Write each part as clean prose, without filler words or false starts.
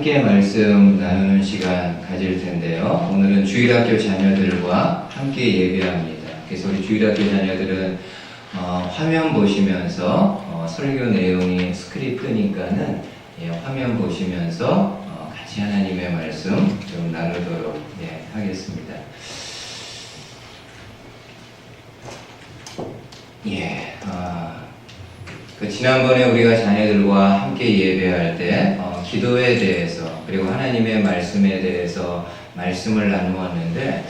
함께 말씀 나누는 시간 가질 텐데요. 오늘은 주일학교 자녀들과 함께 예배합니다. 그래서 우리 주일학교 자녀들은 화면 보시면서 설교 내용이 스크립트니까는 화면 보시면서 같이 하나님의 말씀 좀 나누도록 하겠습니다. 지난번에 우리가 자녀들과 함께 예배할 때 기도에 대해서 그리고 하나님의 말씀에 대해서 말씀을 나누었는데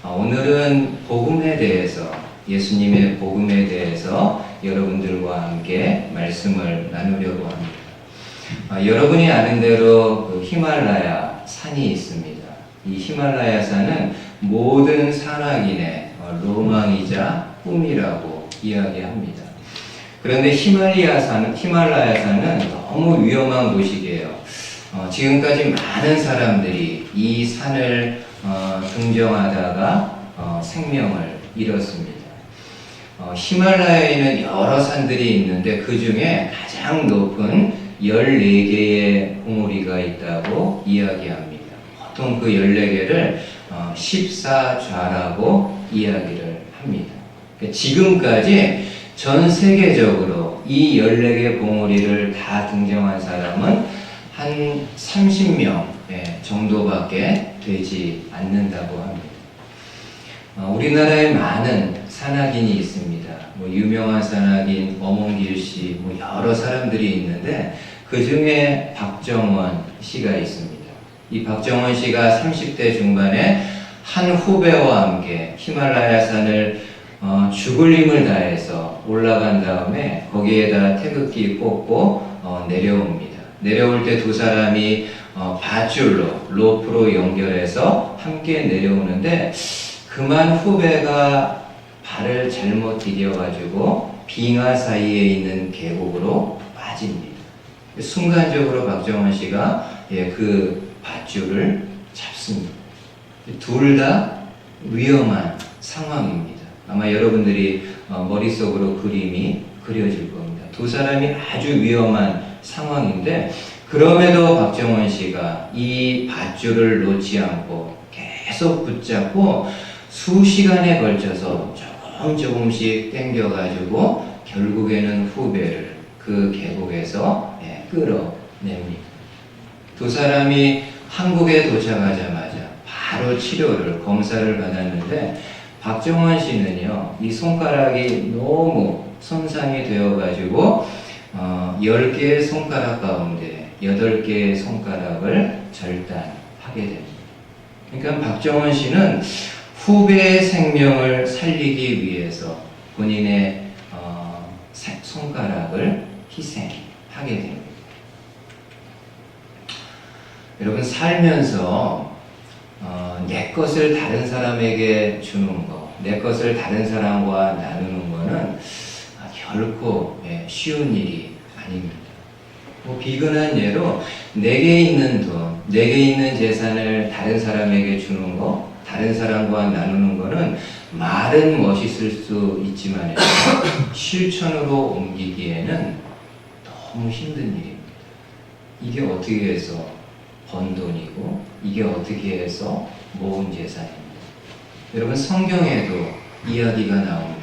오늘은 복음에 대해서 예수님의 복음에 대해서 여러분들과 함께 말씀을 나누려고 합니다. 여러분이 아는 대로 그 히말라야 산이 있습니다. 이 히말라야 산은 모든 산악인의 로망이자 꿈이라고 이야기합니다. 그런데 히말라야 산은 너무 위험한 곳이에요. 지금까지 많은 사람들이 이 산을 등정하다가 생명을 잃었습니다. 히말라야에는 여러 산들이 있는데 그 중에 가장 높은 14개의 봉우리가 있다고 이야기합니다. 보통 그 14개를 14좌라고 이야기를 합니다. 지금까지 전 세계적으로 이 14개 봉우리를 다 등정한 사람은 한 30명 정도밖에 되지 않는다고 합니다. 우리나라에 많은 산악인이 있습니다. 유명한 산악인 어몽길 씨, 여러 사람들이 있는데 그 중에 박정원 씨가 있습니다. 이 박정원 씨가 30대 중반에 한 후배와 함께 히말라야 산을 죽을 힘을 다해서 올라간 다음에 거기에다 태극기 꽂고 내려옵니다. 내려올 때 두 사람이 밧줄로 로프로 연결해서 함께 내려오는데 그만 후배가 발을 잘못 디뎌가지고 빙하 사이에 있는 계곡으로 빠집니다. 순간적으로 박정원 씨가 그 밧줄을 잡습니다. 둘 다 위험한 상황입니다. 아마 여러분들이 머릿속으로 그림이 그려질 겁니다. 두 사람이 아주 위험한 상황인데 그럼에도 박정원 씨가 이 밧줄을 놓지 않고 계속 붙잡고 수시간에 걸쳐서 조금씩 당겨가지고 결국에는 후배를 그 계곡에서 끌어냅니다. 두 사람이 한국에 도착하자마자 바로 치료를 검사를 받았는데 박정원 씨는요, 이 손가락이 너무 손상이 되어가지고 10개의 손가락 가운데 8개의 손가락을 절단하게 됩니다. 그러니까 박정원 씨는 후배의 생명을 살리기 위해서 본인의 손가락을 희생하게 됩니다. 여러분, 살면서 내 것을 다른 사람에게 주는 거, 내 것을 다른 사람과 나누는 거는 결코 쉬운 일이 아닙니다. 비근한 예로 내게 있는 돈, 내게 있는 재산을 다른 사람에게 주는 거, 다른 사람과 나누는 거는 말은 멋있을 수 있지만 실천으로 옮기기에는 너무 힘든 일입니다. 이게 어떻게 해서 번 돈이고 이게 어떻게 해서 모은 재산입니다. 여러분, 성경에도 이야기가 나옵니다.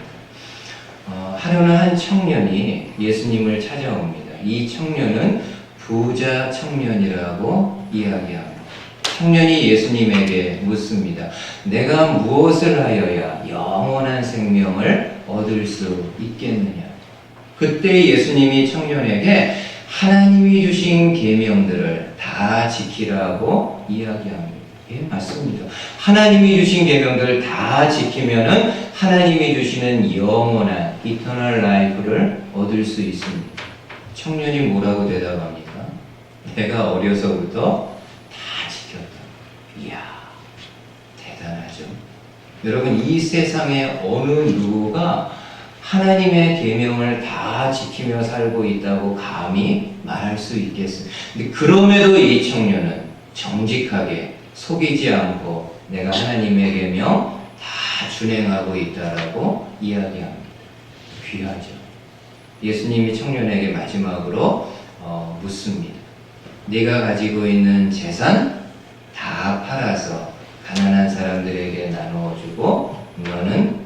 하루는 한 청년이 예수님을 찾아옵니다. 이 청년은 부자 청년이라고 이야기합니다. 청년이 예수님에게 묻습니다. 내가 무엇을 하여야 영원한 생명을 얻을 수 있겠느냐? 그때 예수님이 청년에게 하나님이 주신 계명들을 다 지키라고 이야기합니다. 맞습니다. 하나님이 주신 계명들을 다 지키면은 하나님이 주시는 영원한 이터널 라이프를 얻을 수 있습니다. 청년이 뭐라고 대답합니까? 내가 어려서부터 다 지켰다. 이야, 대단하죠. 여러분, 이 세상에 어느 누구가 하나님의 계명을 다 지키며 살고 있다고 감히 말할 수 있겠어요? 근데 그럼에도 이 청년은 정직하게 속이지 않고 내가 하나님의 계명 다 준행하고 있다라고 이야기합니다. 귀하죠. 예수님이 청년에게 마지막으로 묻습니다. 네가 가지고 있는 재산 다 팔아서 가난한 사람들에게 나누어주고 너는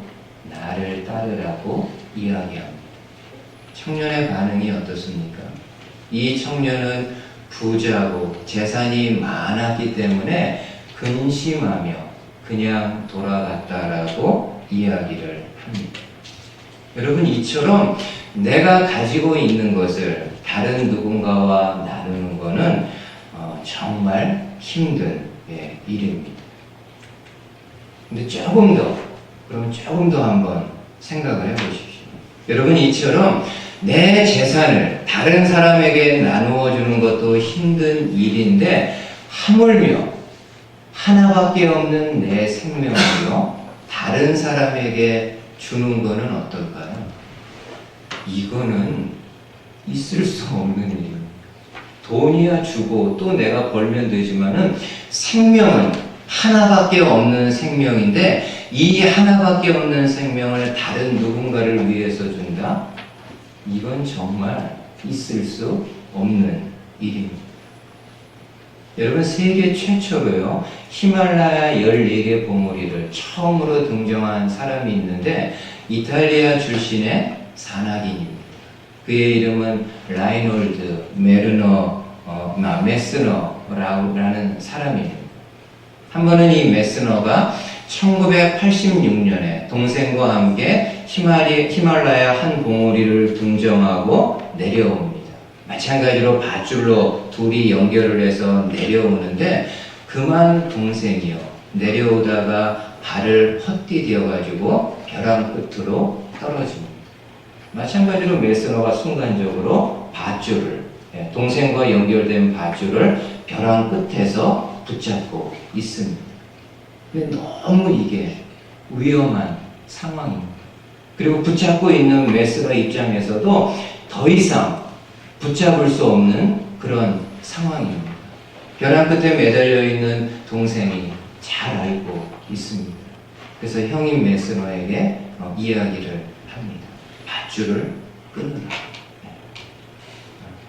나를 따르라고 이야기합니다. 청년의 반응이 어떻습니까? 이 청년은 부자고 재산이 많았기 때문에 근심하며 그냥 돌아갔다라고 이야기를 합니다. 여러분, 이처럼 내가 가지고 있는 것을 다른 누군가와 나누는 것은 정말 힘든 일입니다. 근데 조금 더 한번 생각을 해보십시오. 여러분, 이처럼 내 재산을 다른 사람에게 나누어 주는 것도 힘든 일인데 하물며 하나밖에 없는 내 생명을요 다른 사람에게 주는 것은 어떨까요? 이거는 있을 수 없는 일입니다. 돈이야 주고 또 내가 벌면 되지만은 생명은 하나밖에 없는 생명인데 이 하나밖에 없는 생명을 다른 누군가를 위해서 준다? 이건 정말 있을 수 없는 일입니다. 여러분, 세계 최초로요 히말라야 14개 봉우리를 처음으로 등정한 사람이 있는데 이탈리아 출신의 산악인입니다. 그의 이름은 라이놀드 메스너라는 사람입니다. 한 번은 이 메스너가 1986년에 동생과 함께 히말라야 한 봉우리를 등정하고 내려옵니다. 마찬가지로 밧줄로 둘이 연결을 해서 내려오는데 그만 동생이요 내려오다가 발을 헛디뎌가지고 벼랑 끝으로 떨어집니다. 마찬가지로 메스너가 순간적으로 동생과 연결된 밧줄을 벼랑 끝에서 붙잡고 있습니다. 근데 너무 이게 위험한 상황입니다. 그리고 붙잡고 있는 메스너 입장에서도 더 이상 붙잡을 수 없는 그런 상황입니다. 벼랑 끝에 매달려 있는 동생이 잘 알고 있습니다. 그래서 형인 메스너에게 이야기를 합니다. 밧줄을 끊으라.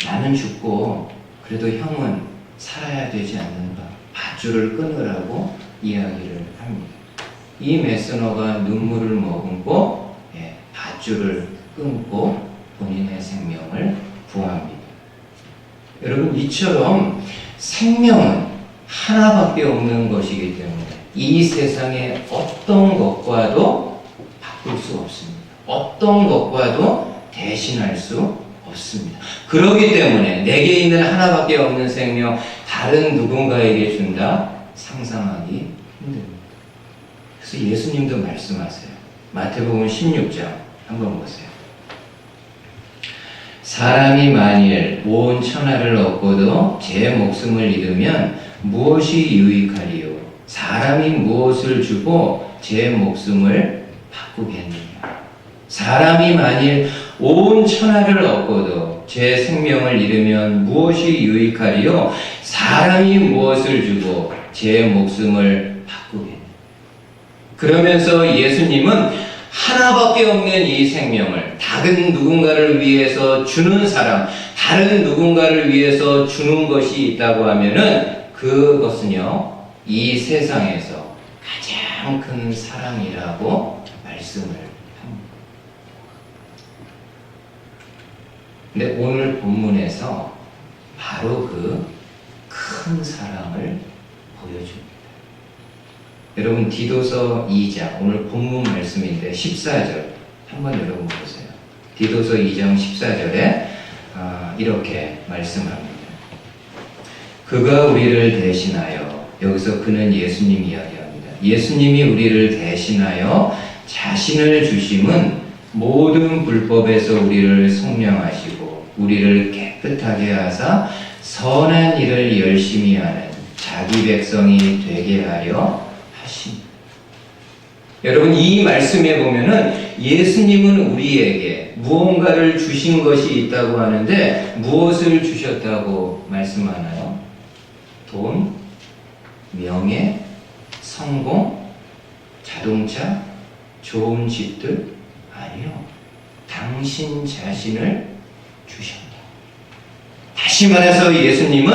나는 죽고 그래도 형은 살아야 되지 않는가. 밧줄을 끊으라고 이야기를 합니다. 이 메스너가 눈물을 머금고 밧줄을 끊고 본인의 생명을 구합니다. 여러분, 이처럼 생명은 하나밖에 없는 것이기 때문에 이 세상의 어떤 것과도 바꿀 수 없습니다. 어떤 것과도 대신할 수 없습니다. 그렇기 때문에 내게 있는 하나밖에 없는 생명 다른 누군가에게 준다? 상상하기 힘듭니다. 그래서 예수님도 말씀하세요. 마태복음 16장 한번 보세요. 사람이 만일 온 천하를 얻고도 제 목숨을 잃으면 무엇이 유익하리요? 사람이 무엇을 주고 제 목숨을 바꾸겠느냐? 사람이 만일 온 천하를 얻고도 제 생명을 잃으면 무엇이 유익하리요? 사람이 무엇을 주고 제 목숨을 바꾸겠느냐? 그러면서 예수님은 하나밖에 없는 이 생명을 다른 누군가를 위해서 주는 사람, 다른 누군가를 위해서 주는 것이 있다고 하면은 그것은요, 이 세상에서 가장 큰 사랑이라고 말씀을 합니다. 근데 오늘 본문에서 바로 그 큰 사랑을 보여줍니다. 여러분, 디도서 2장, 오늘 본문 말씀인데 14절 한번 여러분 보세요. 디도서 2장 14절에 이렇게 말씀합니다. 그가 우리를 대신하여, 여기서 그는 예수님 이야기합니다. 예수님이 우리를 대신하여 자신을 주심은 모든 불법에서 우리를 속량하시고 우리를 깨끗하게 하사 선한 일을 열심히 하는 자기 백성이 되게 하려 하십니다. 여러분, 이 말씀에 보면은 예수님은 우리에게 무언가를 주신 것이 있다고 하는데 무엇을 주셨다고 말씀하나요? 돈, 명예, 성공, 자동차, 좋은 집들? 아니요. 당신 자신을 주셨다. 다시 말해서 예수님은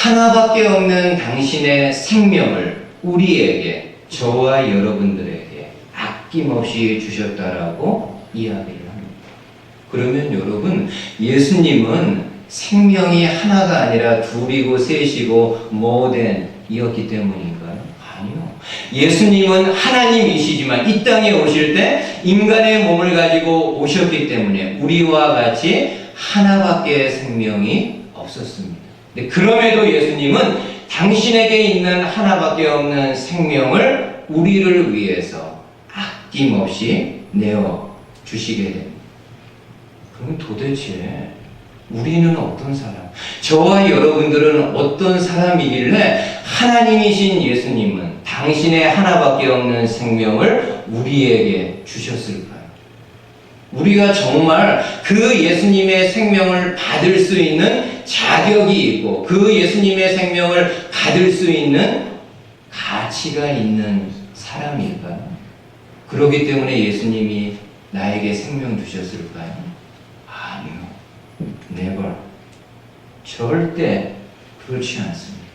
하나밖에 없는 당신의 생명을 우리에게, 저와 여러분들에게 아낌없이 주셨다라고 이야기를 합니다. 그러면 여러분, 예수님은 생명이 하나가 아니라 둘이고 셋이고 모덴이었기 때문인가요? 아니요. 예수님은 하나님이시지만 이 땅에 오실 때 인간의 몸을 가지고 오셨기 때문에 우리와 같이 하나밖에 생명이 없었습니다. 그럼에도 예수님은 당신에게 있는 하나밖에 없는 생명을 우리를 위해서 아낌없이 내어 주시게 됩니다. 그럼 도대체 우리는 어떤 사람, 저와 여러분들은 어떤 사람이길래 하나님이신 예수님은 당신의 하나밖에 없는 생명을 우리에게 주셨을까요? 우리가 정말 그 예수님의 생명을 받을 수 있는 자격이 있고 그 예수님의 생명을 받을 수 있는 가치가 있는 사람일까요? 그렇기 때문에 예수님이 나에게 생명 주셨을까요? 아니요. Never. 절대 그렇지 않습니다.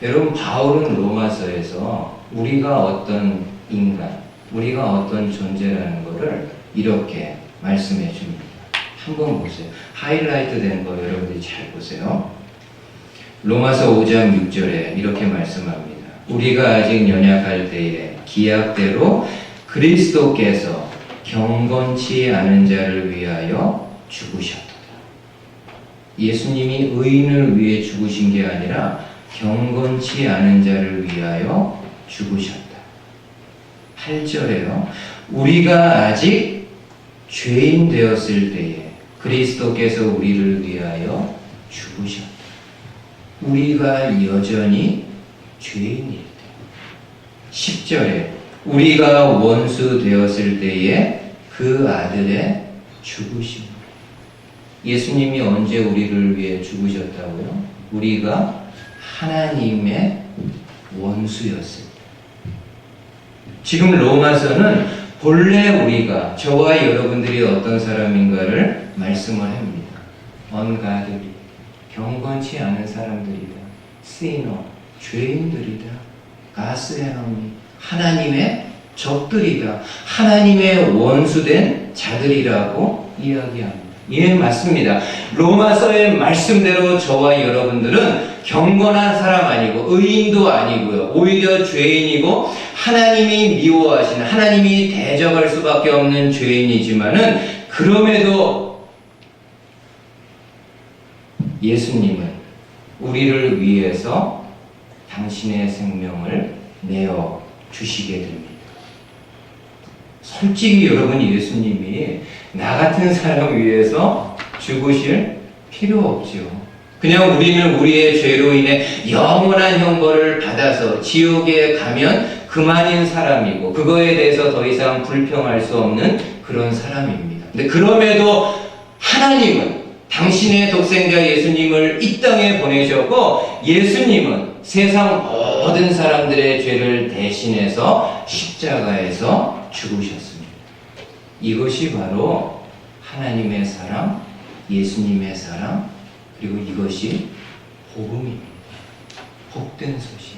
여러분, 바울은 로마서에서 우리가 어떤 인간, 우리가 어떤 존재라는 것을 이렇게 말씀해 줍니다. 한번 보세요. 하이라이트 된 거 여러분들이 잘 보세요. 로마서 5장 6절에 이렇게 말씀합니다. 우리가 아직 연약할 때에 기약대로 그리스도께서 경건치 않은 자를 위하여 죽으셨다. 예수님이 의인을 위해 죽으신 게 아니라 경건치 않은 자를 위하여 죽으셨다. 8절에요. 우리가 아직 죄인 되었을 때에 그리스도께서 우리를 위하여 죽으셨다. 우리가 여전히 죄인일 때. 10절에 우리가 원수 되었을 때에 그 아들의 죽으심. 예수님이 언제 우리를 위해 죽으셨다고요? 우리가 하나님의 원수였을 때. 지금 로마서는 본래 우리가, 저와 여러분들이 어떤 사람인가를 말씀을 합니다. ungodly, 경건치 않은 사람들이다. sinner, 죄인들이다. God's enemy, 하나님의 적들이다. 하나님의 원수된 자들이라고 이야기합니다. 예, 맞습니다. 로마서의 말씀대로 저와 여러분들은 경건한 사람 아니고 의인도 아니고요. 오히려 죄인이고 하나님이 미워하시는, 하나님이 대적할 수밖에 없는 죄인이지만은 그럼에도 예수님은 우리를 위해서 당신의 생명을 내어 주시게 됩니다. 솔직히 여러분, 예수님이 나 같은 사람 위해서 죽으실 필요 없죠. 그냥 우리는 우리의 죄로 인해 영원한 형벌을 받아서 지옥에 가면 그만인 사람이고 그거에 대해서 더 이상 불평할 수 없는 그런 사람입니다. 근데 그럼에도 하나님은 당신의 독생자 예수님을 이 땅에 보내셨고 예수님은 세상 모든 사람들의 죄를 대신해서 십자가에서 죽으셨습니다. 이것이 바로 하나님의 사랑, 예수님의 사랑, 그리고 이것이 복음입니다. 복된 소식.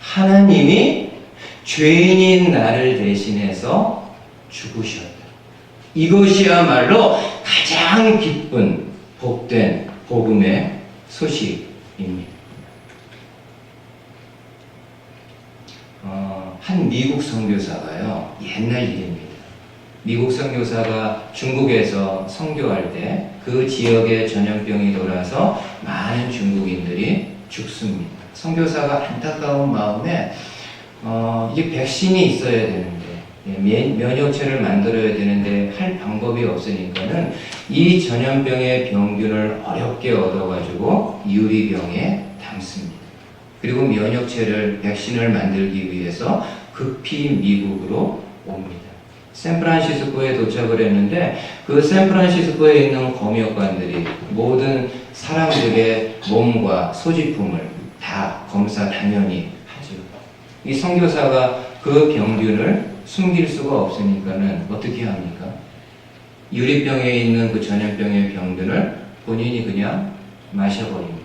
하나님이 죄인인 나를 대신해서 죽으셨다. 이것이야말로 가장 기쁜 복된 복음의 소식입니다. 한 미국 선교사가요, 옛날 일입니다. 미국 선교사가 중국에서 선교할 때 그 지역에 전염병이 돌아서 많은 중국인들이 죽습니다. 선교사가 안타까운 마음에 이게 백신이 있어야 되는데 면역체를 만들어야 되는데 할 방법이 없으니까는 이 전염병의 병균을 어렵게 얻어가지고 유리병에 담습니다. 그리고 면역체를, 백신을 만들기 위해서 급히 미국으로 옵니다. 샌프란시스코에 도착을 했는데 그 샌프란시스코에 있는 검역관들이 모든 사람들의 몸과 소지품을 다 검사 당연히 하죠. 이 선교사가 그 병균을 숨길 수가 없으니까는 어떻게 합니까? 유리병에 있는 그 전염병의 병균을 본인이 그냥 마셔버립니다.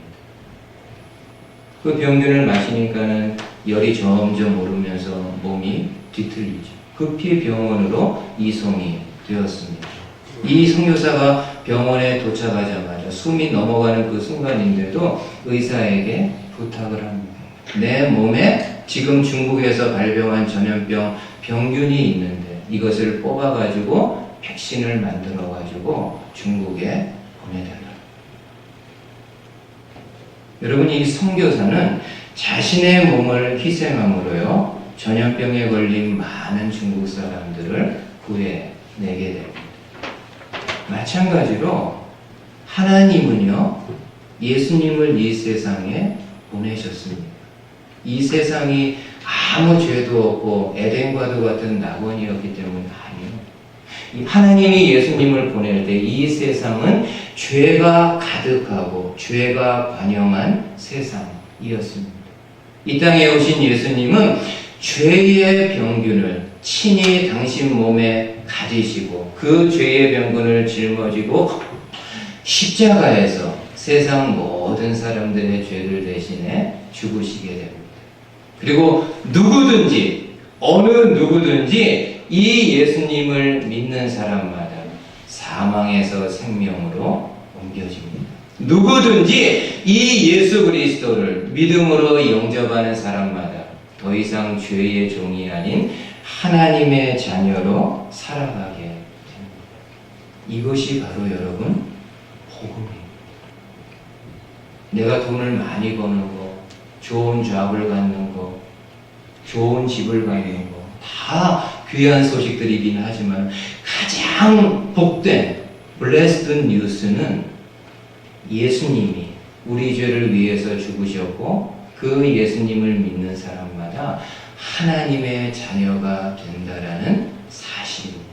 그 병균을 마시니까는 열이 점점 오르면서 몸이 뒤틀리죠. 급히 병원으로 이송이 되었습니다. 이 선교사가 병원에 도착하자마자 숨이 넘어가는 그 순간인데도 의사에게 부탁을 합니다. 내 몸에 지금 중국에서 발병한 전염병 병균이 있는데 이것을 뽑아가지고 백신을 만들어가지고 중국에 보내달라. 여러분, 이 선교사는 자신의 몸을 희생함으로요 전염병에 걸린 많은 중국 사람들을 구해내게 됩니다. 마찬가지로 하나님은요 예수님을 이 세상에 보내셨습니다. 이 세상이 아무 죄도 없고 에덴과도 같은 낙원이었기 때문에 아니에요. 하나님이 예수님을 보낼 때 이 세상은 죄가 가득하고 죄가 관영한 세상이었습니다. 이 땅에 오신 예수님은 죄의 병균을 친히 당신 몸에 가지시고 그 죄의 병균을 짊어지고 십자가에서 세상 모든 사람들의 죄를 대신해 죽으시게 됩니다. 그리고 누구든지 어느 누구든지 이 예수님을 믿는 사람마다 사망에서 생명으로 옮겨집니다. 누구든지 이 예수 그리스도를 믿음으로 영접하는 사람마다 더 이상 죄의 종이 아닌 하나님의 자녀로 살아가게 됩니다. 이것이 바로 여러분 복음입니다. 내가 돈을 많이 버는 거, 좋은 잡을 갖는 거, 좋은 집을 갖는 거 다 귀한 소식들이긴 하지만 가장 복된 blessed news는 예수님이 우리 죄를 위해서 죽으셨고 그 예수님을 믿는 사람마다 하나님의 자녀가 된다라는 사실입니다.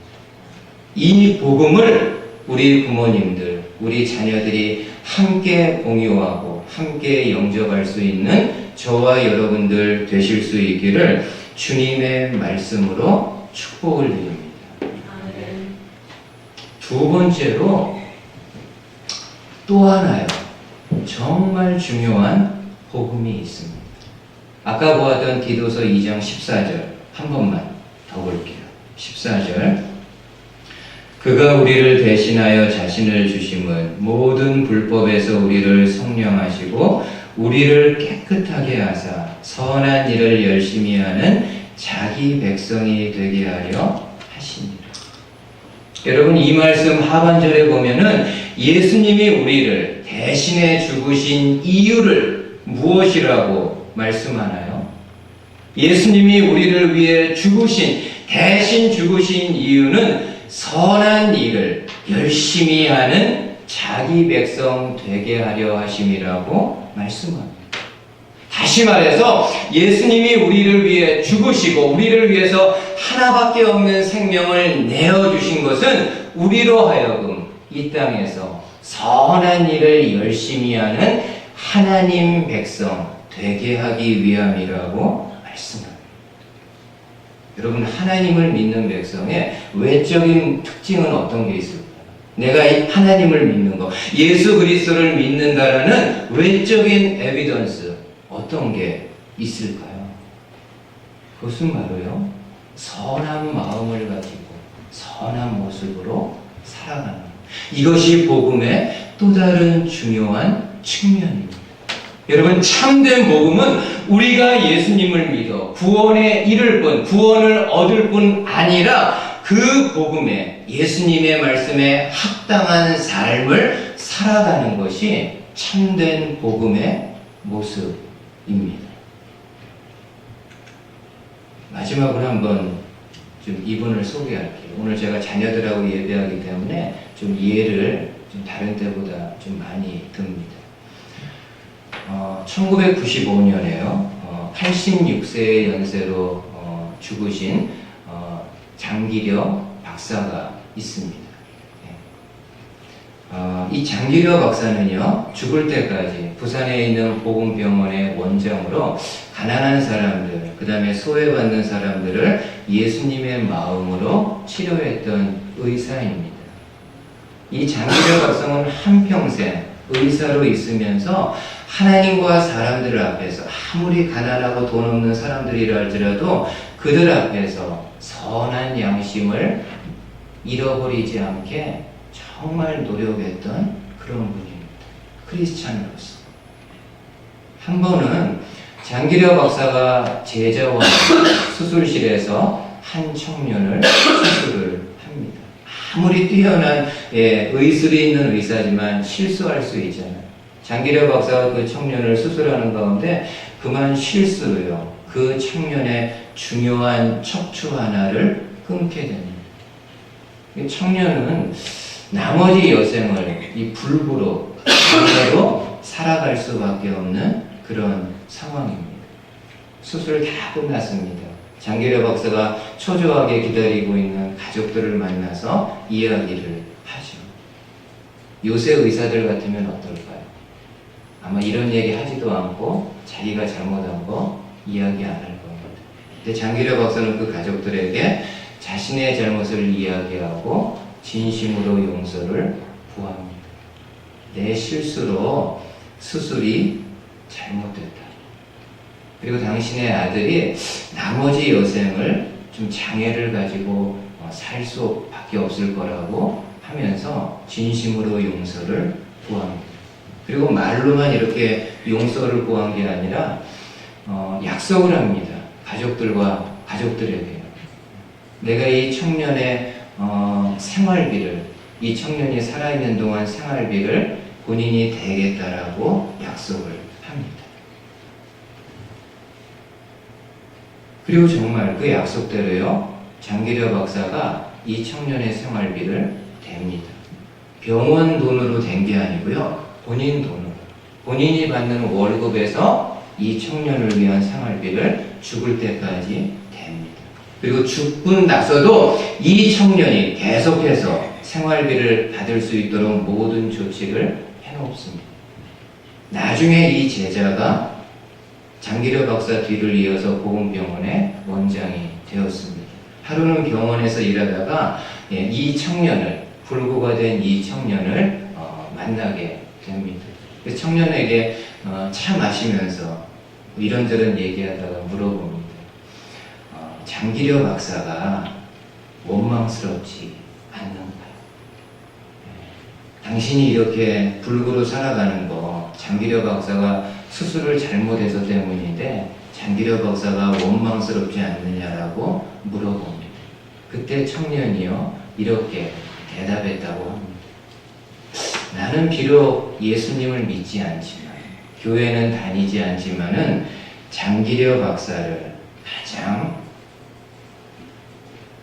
이 복음을 우리 부모님들, 우리 자녀들이 함께 공유하고 함께 영접할 수 있는 저와 여러분들 되실 수 있기를 주님의 말씀으로 축복을 드립니다. 두 번째로 또 하나요. 정말 중요한 복음이 있습니다. 아까 보았던 디도서 2장 14절 한 번만 더 볼게요. 14절 그가 우리를 대신하여 자신을 주심은 모든 불법에서 우리를 성령하시고 우리를 깨끗하게 하사 선한 일을 열심히 하는 자기 백성이 되게 하려 하십니다. 여러분, 이 말씀 하반절에 보면은 예수님이 우리를 대신해 죽으신 이유를 무엇이라고 말씀하나요? 예수님이 우리를 위해 대신 죽으신 이유는 선한 일을 열심히 하는 자기 백성 되게 하려 하심이라고 말씀합니다. 다시 말해서 예수님이 우리를 위해 죽으시고 우리를 위해서 하나밖에 없는 생명을 내어주신 것은 우리로 하여금 이 땅에서 선한 일을 열심히 하는 하나님 백성 되게 하기 위함이라고 말씀합니다. 여러분, 하나님을 믿는 백성의 외적인 특징은 어떤 게 있을까요? 내가 하나님을 믿는 것, 예수 그리스도를 믿는다라는 외적인 에비던스 어떤 게 있을까요? 그것은 바로요 선한 마음을 가지고 선한 모습으로 살아가는 것. 이것이 복음의 또 다른 중요한 측면입니다. 여러분, 참된 복음은 우리가 예수님을 믿어 구원에 이를 뿐, 구원을 얻을 뿐 아니라 그 복음에 예수님의 말씀에 합당한 삶을 살아가는 것이 참된 복음의 모습입니다. 마지막으로 한번 좀 이분을 소개할게요. 오늘 제가 자녀들하고 예배하기 때문에 좀 이해를 좀 다른 때보다 좀 많이 듭니다. 1995년에요. 86세의 연세로 죽으신 장기려 박사가 있습니다. 이 장기려 박사는요, 죽을 때까지 부산에 있는 복음병원의 원장으로 가난한 사람들, 그 다음에 소외받는 사람들을 예수님의 마음으로 치료했던 의사입니다. 이 장기려 박사는 한평생 의사로 있으면서 하나님과 사람들 앞에서 아무리 가난하고 돈 없는 사람들이라 할지라도 그들 앞에서 선한 양심을 잃어버리지 않게 정말 노력했던 그런 분입니다. 크리스찬으로서. 한 번은 장기려 박사가 제자와 수술실에서 한 청년을 수술을 합니다. 아무리 뛰어난 의술이 있는 의사지만 실수할 수 있잖아요. 장기려 박사가 그 청년을 수술하는 가운데 그만 실수로요. 그 청년의 중요한 척추 하나를 끊게 됩니다. 이 청년은 나머지 여생을 이 불구로 그대로 살아갈 수밖에 없는 그런 상황입니다. 수술 다 끝났습니다. 장기려 박사가 초조하게 기다리고 있는 가족들을 만나서 이야기를 하죠. 요새 의사들 같으면 어떨까요? 아마 이런 얘기 하지도 않고 자기가 잘못한 거 이야기 안 할 겁니다. 근데 장기려 박사는 그 가족들에게 자신의 잘못을 이야기하고 진심으로 용서를 구합니다. 내 실수로 수술이 잘못됐다. 그리고 당신의 아들이 나머지 여생을 좀 장애를 가지고 살 수밖에 없을 거라고 하면서 진심으로 용서를 구합니다. 그리고 말로만 이렇게 용서를 구한 게 아니라 약속을 합니다. 가족들에게. 내가 이 청년의 생활비를, 이 청년이 살아있는 동안 생활비를 본인이 대겠다라고 약속을 합니다. 그리고 정말 그 약속대로요, 장기려 박사가 이 청년의 생활비를 댑니다. 병원 돈으로 댄 게 아니고요, 본인 돈으로. 본인이 받는 월급에서 이 청년을 위한 생활비를 죽을 때까지 댑니다. 그리고 죽고 나서도 이 청년이 계속해서 생활비를 받을 수 있도록 모든 조치를 해놓습니다. 나중에 이 제자가 장기려 박사 뒤를 이어서 보건병원의 원장이 되었습니다. 하루는 병원에서 일하다가 이 청년을, 불구가 된 이 청년을 만나게 됩니다. 그 청년에게 차 마시면서 이런저런 얘기하다가 물어봅니다. 장기려 박사가 원망스럽지 않는가요? 당신이 이렇게 불구로 살아가는 거 장기려 박사가 수술을 잘못해서 때문인데 장기려 박사가 원망스럽지 않느냐라고 물어봅니다. 그때 청년이요 이렇게 대답했다고 합니다. 나는 비록 예수님을 믿지 않지만, 교회는 다니지 않지만은 장기려 박사를 가장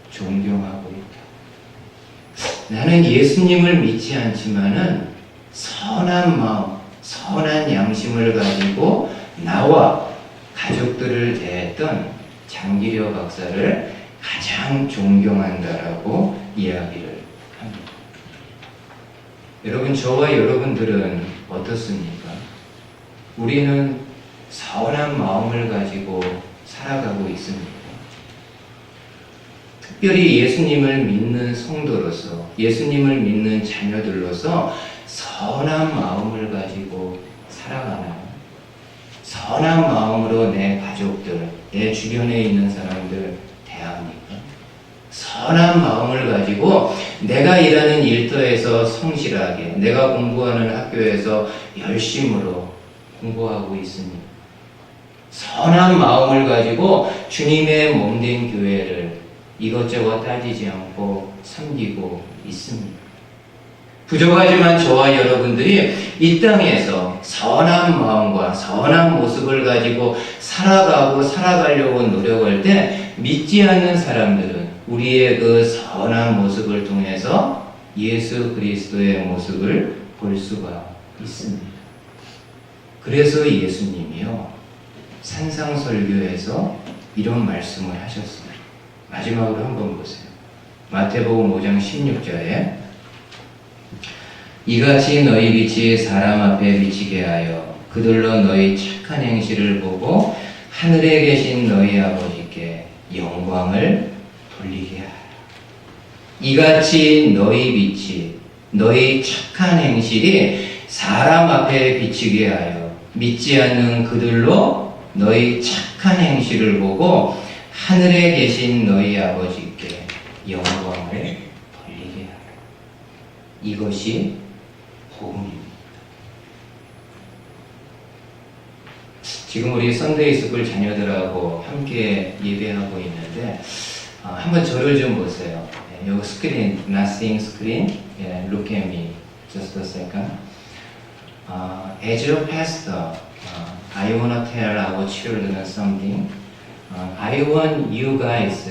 존경하고 있다. 나는 예수님을 믿지 않지만은 선한 마음, 선한 양심을 가지고 나와 가족들을 대했던 장기려 박사를 가장 존경한다라고 이야기를 합니다. 여러분, 저와 여러분들은 어떻습니까? 우리는 선한 마음을 가지고 살아가고 있습니다. 특별히 예수님을 믿는 성도로서, 예수님을 믿는 자녀들로서 선한 마음을 가지고 살아가나요? 선한 마음으로 내 가족들, 내 주변에 있는 사람들 대합니까? 선한 마음을 가지고 내가 일하는 일터에서 성실하게, 내가 공부하는 학교에서 열심으로 공부하고 있습니다. 선한 마음을 가지고 주님의 몸된 교회를 이것저것 따지지 않고 섬기고 있습니다. 부족하지만 저와 여러분들이 이 땅에서 선한 마음과 선한 모습을 가지고 살아가려고 노력할 때 믿지 않는 사람들은 우리의 그 선한 모습을 통해서 예수 그리스도의 모습을 볼 수가 있습니다. 그래서 예수님이요 산상설교에서 이런 말씀을 하셨습니다. 마지막으로 한번 보세요. 마태복음 5장 16절에 이같이 너희 빛이 사람 앞에 비치게 하여 그들로 너희 착한 행실을 보고 하늘에 계신 너희 아버지께 영광을 돌리게 하라. 이같이 너희 빛이, 너희 착한 행실이 사람 앞에 비추게 하여 믿지 않는 그들로 너희 착한 행실을 보고 하늘에 계신 너희 아버지께 영광을 돌리게 하라. 이것이 복음입니다. 지금 우리 썬데이 스쿨 자녀들하고 함께 예배하고 있는데 한번 저를 좀 보세요. 요 스크린, nothing screen. Look at me. Just a second. As a pastor, I want to tell our children something. I want you guys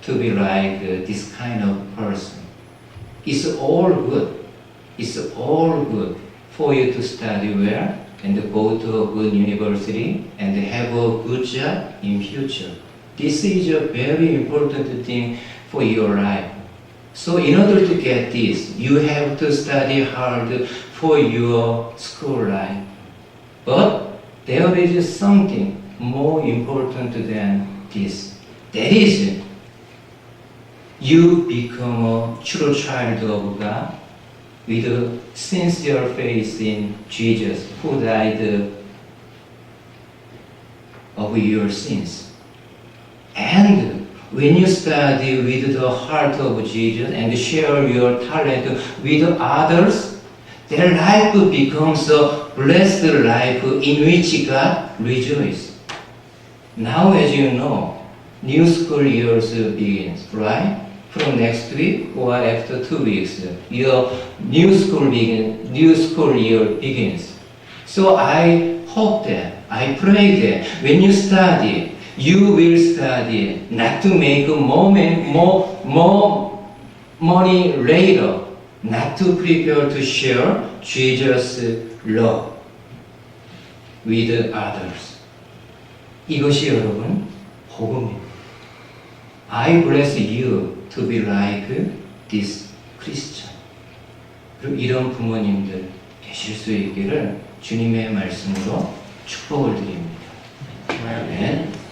to be like this kind of person. It's all good. It's all good for you to study well and go to a good university and have a good job in future. This is a very important thing for your life. So in order to get this, you have to study hard for your school life. But there is something more important than this. That is, you become a true child of God with a sincere faith in Jesus who died of your sins. And when you study with the heart of Jesus and share your talent with others, their life becomes a blessed life in which God rejoices. Now, as you know, new school year begins, right? From next week or after 2 weeks, your new school year begins. So I hope that, I pray that when you study, you will study not to make more money later, not to prepare to share Jesus' love with others. 이것이 여러분 복음입니다. I bless you to be like this Christian. 그리고 이런 부모님들 계실 수 있기를 주님의 말씀으로 축복을 드립니다. 아멘.